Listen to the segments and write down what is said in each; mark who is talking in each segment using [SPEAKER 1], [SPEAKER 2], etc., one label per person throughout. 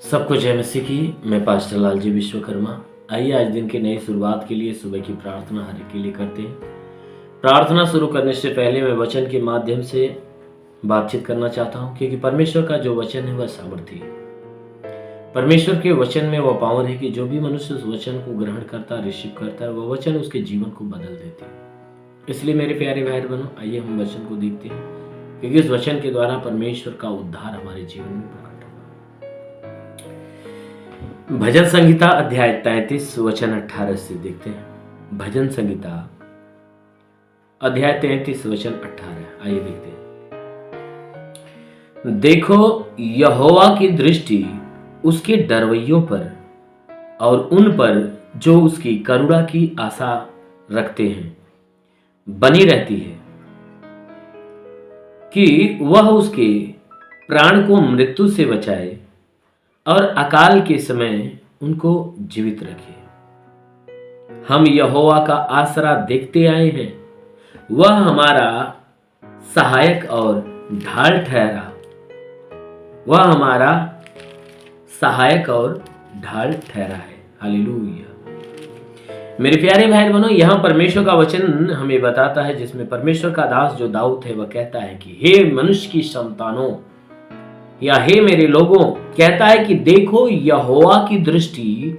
[SPEAKER 1] सबको जय मसीह की। मैं पास्टर लालजी विश्वकर्मा। आइए आज दिन के नई शुरुआत के लिए सुबह की प्रार्थना हर एक के लिए करते हैं। प्रार्थना शुरू करने से पहले मैं वचन के माध्यम से बातचीत करना चाहता हूं, क्योंकि परमेश्वर का जो वचन है वह सामर्थ्य है। परमेश्वर के वचन में वह पावर है कि जो भी मनुष्य उस वचन को ग्रहण करता है, रिसीव करता है, वह वचन उसके जीवन को बदल देते हैं। इसलिए मेरे प्यारे भाई बहनों, आइए हम वचन को देखते हैं, क्योंकि इस वचन के द्वारा परमेश्वर का उद्धार हमारे जीवन में प्रकट होगा। भजन संहिता अध्याय 33 वचन 18 से देखते हैं। भजन संहिता अध्याय 33 वचन 18, आइए देखते हैं। देखो, यहोवा की दृष्टि उसके डरवैयों पर और उन पर जो उसकी करुणा की आशा रखते हैं बनी रहती है, कि वह उसके प्राण को मृत्यु से बचाए और अकाल के समय उनको जीवित रखे। हम यहोवा का आसरा देखते आए हैं, वह हमारा सहायक और ढाल ठहरा। वह हमारा सहायक और ढाल ठहरा है। हालेलुया। मेरे प्यारे भाई बहनों, यहाँ परमेश्वर का वचन हमें बताता है, जिसमें परमेश्वर का दास जो दाऊद है वह कहता है कि हे मनुष्य की संतानों या हे मेरे लोगों, कहता है कि देखो, यहोवा की दृष्टि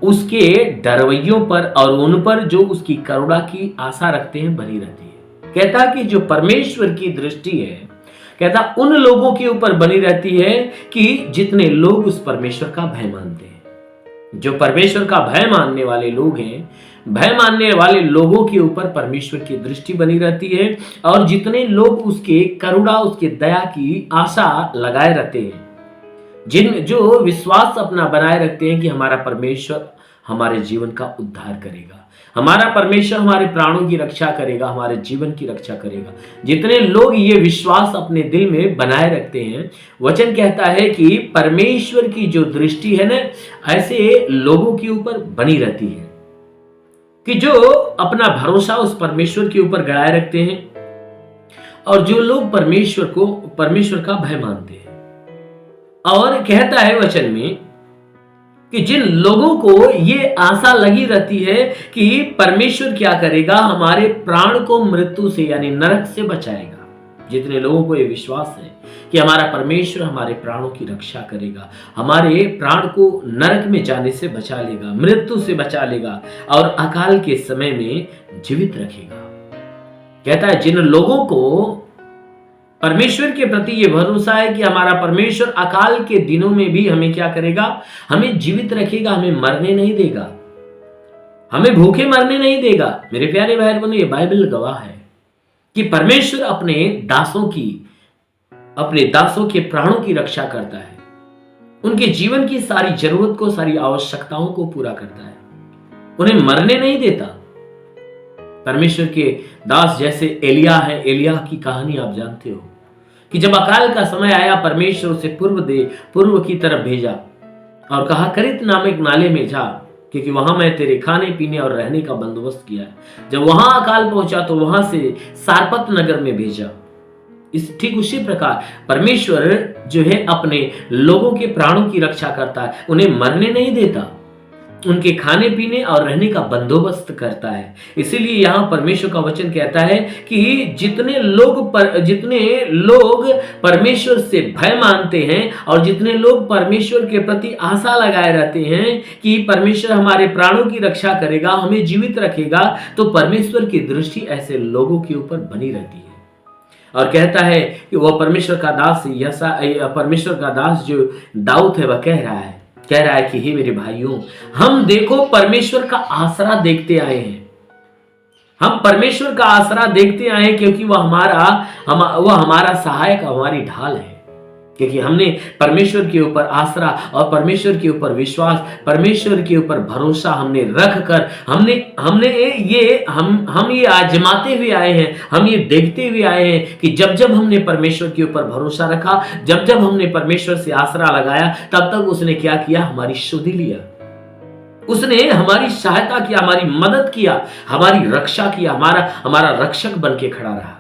[SPEAKER 1] उसके डरवैयों पर और उन पर जो उसकी करुणा की आशा रखते हैं बनी रहती है। कहता कि जो परमेश्वर की दृष्टि है, कहता उन लोगों के ऊपर बनी रहती है कि जितने लोग उस परमेश्वर का भय मानते हैं। जो परमेश्वर का भय मानने वाले लोग हैं, भय मानने वाले लोगों के ऊपर परमेश्वर की दृष्टि बनी रहती है, और जितने लोग उसके करुणा, उसके दया की आशा लगाए रहते हैं, जो विश्वास अपना बनाए रखते हैं कि हमारा परमेश्वर हमारे जीवन का उद्धार करेगा, हमारा परमेश्वर हमारे प्राणों की रक्षा करेगा, हमारे जीवन की रक्षा करेगा। जितने लोग ये विश्वास अपने दिल में बनाए रखते हैं, वचन कहता है कि परमेश्वर की जो दृष्टि है ना, ऐसे लोगों के ऊपर बनी रहती है, कि जो अपना भरोसा उस परमेश्वर के ऊपर गड़ाए रखते हैं, और जो लोग परमेश्वर का भय मानते हैं। और कहता है वचन में कि जिन लोगों को ये आशा लगी रहती है कि परमेश्वर क्या करेगा, हमारे प्राण को मृत्यु से यानी नरक से बचाएगा। जितने लोगों को ये विश्वास है कि हमारा परमेश्वर हमारे प्राणों की रक्षा करेगा, हमारे प्राण को नरक में जाने से बचा लेगा, मृत्यु से बचा लेगा, और अकाल के समय में जीवित रखेगा। कहता है जिन लोगों को परमेश्वर के प्रति ये भरोसा है कि हमारा परमेश्वर अकाल के दिनों में भी हमें क्या करेगा, हमें जीवित रखेगा, हमें मरने नहीं देगा, हमें भूखे मरने नहीं देगा। मेरे प्यारे भाई बहनों, ये बाइबल गवाह है कि परमेश्वर अपने दासों के प्राणों की रक्षा करता है, उनके जीवन की सारी जरूरत को, सारी आवश्यकताओं को पूरा करता है, उन्हें मरने नहीं देता। परमेश्वर के दास जैसे एलिया है, एलिया की कहानी आप जानते हो कि जब अकाल का समय आया, परमेश्वर उसे पूर्व की तरफ भेजा और कहा, करित नामक नाले में जा, क्योंकि वहां मैं तेरे खाने पीने और रहने का बंदोबस्त किया है। जब वहां अकाल पहुंचा तो वहां से सारपत नगर में भेजा। ठीक उसी प्रकार परमेश्वर जो है अपने लोगों के प्राणों की रक्षा करता है, उन्हें मरने नहीं देता, उनके खाने पीने और रहने का बंदोबस्त करता है। इसीलिए यहाँ परमेश्वर का वचन कहता है कि जितने लोग परमेश्वर से भय मानते हैं, और जितने लोग परमेश्वर के प्रति आशा लगाए रहते हैं कि परमेश्वर हमारे प्राणों की रक्षा करेगा, हमें जीवित रखेगा, तो परमेश्वर की दृष्टि ऐसे लोगों के ऊपर बनी रहती है। और कहता है कि वह परमेश्वर का दास जो दाऊद है, वह कह रहा है कि हे मेरे भाइयों, हम देखो परमेश्वर का आसरा देखते आए हैं। हम परमेश्वर का आसरा देखते आए हैं, क्योंकि वह हमारा सहायक, हमारी ढाल है। क्योंकि हमने परमेश्वर के ऊपर आसरा और परमेश्वर के ऊपर विश्वास, परमेश्वर के ऊपर भरोसा हमने रख कर हम ये आजमाते हुए आए हैं, हम ये देखते हुए आए हैं कि जब हमने परमेश्वर के ऊपर भरोसा रखा, जब हमने परमेश्वर से आसरा लगाया, तब तक उसने क्या किया, हमारी सुधि लिया, उसने हमारी सहायता किया, हमारी मदद किया, हमारी रक्षा किया, हमारा रक्षक बन के खड़ा रहा।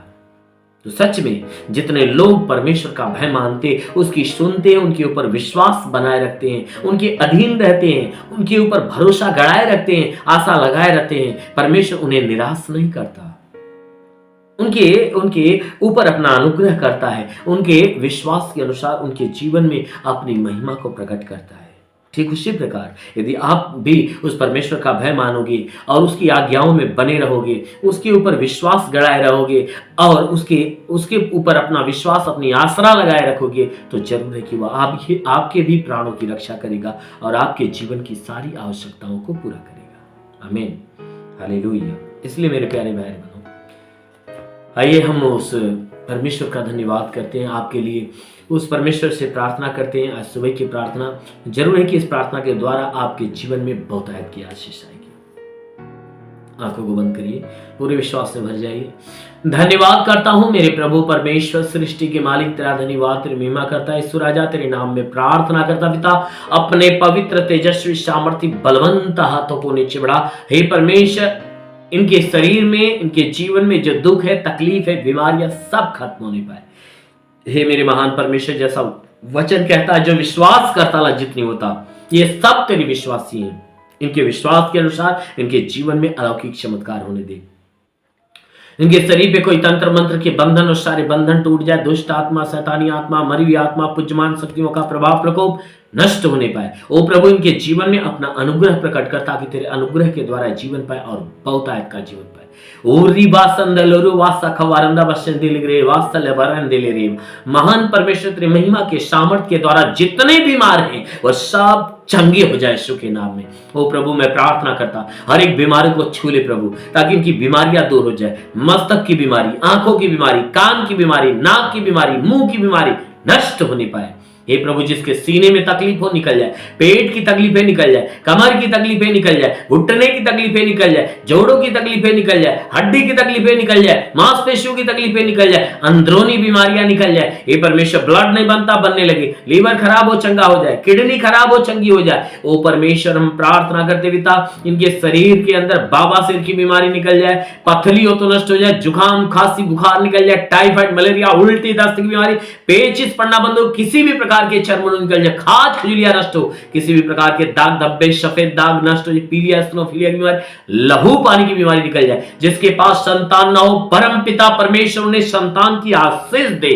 [SPEAKER 1] तो सच में जितने लोग परमेश्वर का भय मानते, उसकी सुनते हैं, उनके ऊपर विश्वास बनाए रखते हैं, उनके अधीन रहते हैं, उनके ऊपर भरोसा गड़ाए रखते हैं, आशा लगाए रहते हैं, परमेश्वर उन्हें निराश नहीं करता, उनके ऊपर अपना अनुग्रह करता है, उनके विश्वास के अनुसार उनके जीवन में अपनी महिमा को प्रकट करता है। ठीक उसी प्रकार यदि आप भी उस परमेश्वर का भय मानोगे और उसकी आज्ञाओं में बने रहोगे, उसके ऊपर विश्वास गड़ाए रहोगे और उसके ऊपर अपना विश्वास, अपनी आसरा लगाए रखोगे, तो जरूर है कि वह आपके भी प्राणों की रक्षा करेगा और आपके जीवन की सारी आवश्यकताओं को पूरा करेगा। आमीन, हालेलुया। इसलिए मेरे प्यारे भाई बहनों, आइए हम उस परमेश्वर का धन्यवाद करते हैं, आपके लिए उस परमेश्वर से प्रार्थना करते हैं। आज सुबह की प्रार्थना जरूर है कि इस प्रार्थना के द्वारा आपके जीवन में बहुतायत की आशीष आएगी। आंखों को बंद करिए, पूरे विश्वास से भर जाइए। धन्यवाद करता हूं मेरे प्रभु परमेश्वर, सृष्टि के मालिक, तेरा धन्यवाद, तेरी महिमा करता है ईश्वर राजा, तेरे नाम में प्रार्थना करता पिता, अपने पवित्र तेजस्वी सामर्थ्य बलवंत हाथों को नीचे बढ़ा। हे परमेश्वर, इनके शरीर में, इनके जीवन में जो दुख है, तकलीफ है, बीमारियां सब खत्म होने पाए। हे मेरे महान परमेश्वर, जैसा वचन कहता है, जो विश्वास करता ला जितनी होता, ये सब तेरे विश्वासी हैं। इनके विश्वास के अनुसार इनके जीवन में अलौकिक चमत्कार होने दे। इनके शरीर पे कोई तंत्र मंत्र के बंधन और सारे बंधन टूट जाए। दुष्ट आत्मा, शैतानी आत्मा, मरी हुई आत्मा, पुज्यमान शक्तियों का प्रभाव प्रकोप नष्ट होने पाए। ओ प्रभु, इनके जीवन में अपना अनुग्रह प्रकट कर, ताकि तेरे अनुग्रह के द्वारा जीवन पाए और बहुतायत का जीवन पाए। महान परमेश्वर, तेरे महिमा के सामर्थ के द्वारा जितने बीमार हैं वह सब चंगे हो जाए यीशु के नाम में। ओ प्रभु, मैं प्रार्थना करता हर एक बीमारी को छू ले प्रभु, ताकि इनकी बीमारियां दूर हो जाए। मस्तक की बीमारी, आंखों की बीमारी, कान की बीमारी, नाक की बीमारी, मुंह की बीमारी नष्ट होने पाए। हे प्रभु, जिसके सीने में तकलीफ हो निकल जाए, पेट की तकलीफें निकल जाए, कमर की तकलीफें निकल जाए, घुटने की तकलीफें निकल जाए, जोड़ों की तकलीफें निकल जाए, हड्डी की तकलीफें निकल जाए, मांसपेशियों की तकलीफें निकल जाए, अंदरूनी बीमारियां निकल जाए। हे परमेश्वर, ब्लड नहीं बनता, बनने लगे, लीवर खराब हो चंगा हो जाए, किडनी खराब हो चंगी हो जाए। ओ परमेश्वर, हम प्रार्थना करते पिता, इनके शरीर के अंदर बाबासिर की बीमारी निकल जाए, पथली हो तो नष्ट हो जाए, जुकाम, खांसी, बुखार निकल जाए, टाइफाइड, मलेरिया, उल्टी, दस्त की बीमारी, पेचिश पड़ना बंद हो, किसी भी प्रकार के चर्म निकल जाए, खाज खुजलियां नष्ट हो, किसी भी प्रकार के दाग धब्बे, सफेद दाग नष्ट हो जाए, पीलिया, एसिनोफिलिया की बीमारी, लहू पानी की बीमारी निकल जाए। जिसके पास संतान ना हो, परम पिता परमेश्वर उन्हें संतान की आशीष दे।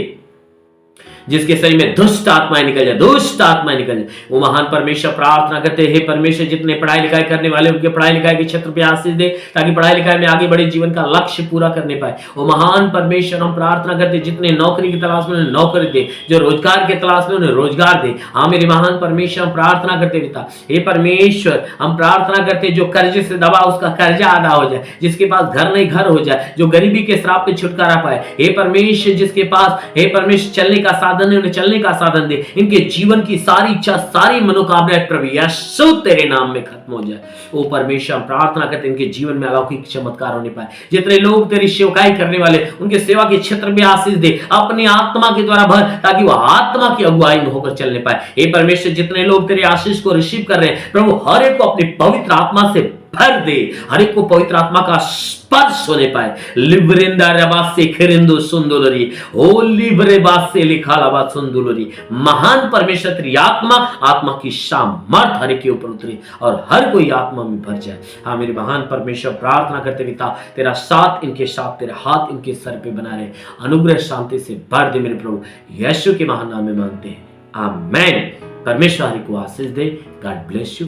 [SPEAKER 1] जिसके शरीर में दुष्ट आत्माएं निकल जाए, दुष्ट आत्माएं निकल जाए। वो महान परमेश्वर, प्रार्थना करते हैं परमेश्वर, जितने पढ़ाई लिखाई करने वाले उनके पढ़ाई लिखाई के क्षेत्र पे आशीष दे, ताकि पढ़ाई लिखाई में आगे बढ़े, जीवन का लक्ष्य पूरा करने पाए। वो महान परमेश्वर, हम प्रार्थना करते जितने नौकरी की तलाश में उन्हें नौकरी दे, जो रोजगार के तलाश में उन्हें रोजगार दे। हाँ मेरे महान परमेश्वर, हम प्रार्थना करते पिता, हे परमेश्वर, हम प्रार्थना करते जो कर्जे से दबा उसका कर्जा अदा हो जाए, जिसके पास घर नहीं घर हो जाए, जो गरीबी के श्राप पे छुटकारा पाए। हे परमेश्वर, जिसके पास हे परमेश्वर चलने का साधन है, उन्हें चलने का साधन दे। इनके जीवन की सारी इच्छा, सारी मनोकामनाएं प्रभु यीशु तेरे नाम में खत्म हो जाए। ओ परमेश्वर, हम प्रार्थना करते इनके जीवन में अलौकिक चमत्कार होने पाए। जितने लोग तेरी सेवकाई करने वाले, उनके सेवा के क्षेत्र में आशीष दे, अपनी आत्मा के द्वारा भर, ताकि वह आत्मा की अगुवाई में होकर चलने पाए। हे परमेश्वर, जितने लोग तेरे आशीष को रिसीव कर रहे हैं प्रभु, हर एक को अपनी पवित्र आत्मा से भर दे, हर एक को पवित्र आत्मा का स्पर्श होने पाए। लिब्रेंदा रबासे खिरिंदो सुंदुलरी, ओ लिब्रे बासे लिखालाबा सुंदुलरी। महान परमेश्वर, तेरी आत्मा की सामर्थ हर एक के ऊपर उतरे और हर कोई आत्मा में भर जाए। हाँ मेरे महान परमेश्वर, प्रार्थना करते पिता, तेरा साथ इनके साथ, तेरा हाथ इनके सर पे बना रहे, अनुग्रह शांति से भर दे मेरे प्रभु, यीशु के महान नाम में मांगते हैं, आमेन। परमेश्वर हर को आशीष दे। God bless you.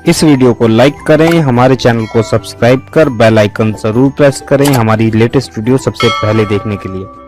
[SPEAKER 2] इस वीडियो को लाइक करें, हमारे चैनल को सब्सक्राइब कर बेल आइकन जरूर प्रेस करें हमारी लेटेस्ट वीडियो सबसे पहले देखने के लिए।